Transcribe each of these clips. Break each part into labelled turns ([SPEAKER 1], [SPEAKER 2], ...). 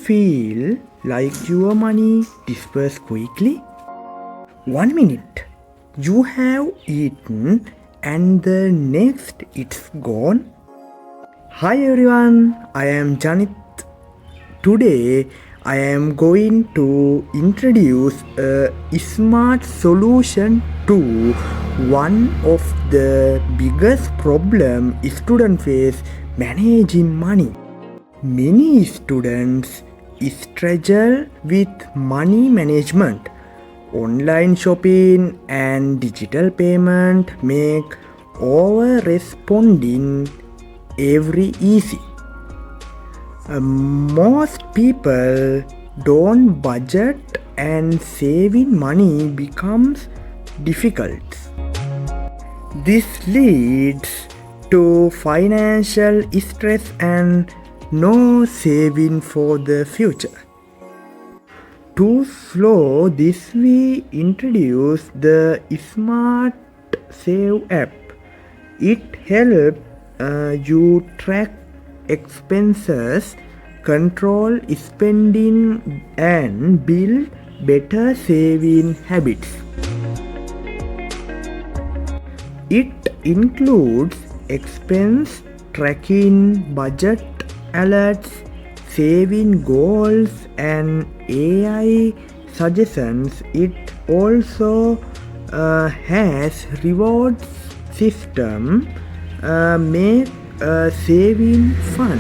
[SPEAKER 1] feel like your money disperses quickly? 1 minute you have eaten and the next it's gone? Hi everyone, I am Janit. Today I am going to introduce a smart solution to one of the biggest problem students face: managing money. Many students struggle with money management. Online shopping and digital payment make over-responding every easy. Most people don't budget and saving money becomes difficult. This leads to financial stress and no saving for the future. To slow this, we introduce the Smart Save app. It helps you track expenses, control spending, and build better saving habits. It includes expense tracking, budget alerts, saving goals, and AI suggestions. It also has rewards system make saving fun.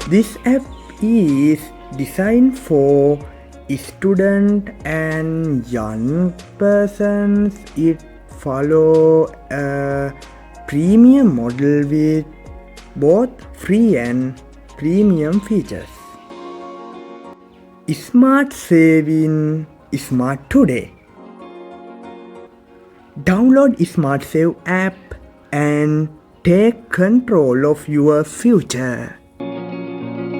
[SPEAKER 1] This app is designed for student and young persons. It follow a premium model with both free and premium features. Smart saving, smart today. Download Smart Save app and take control of your future.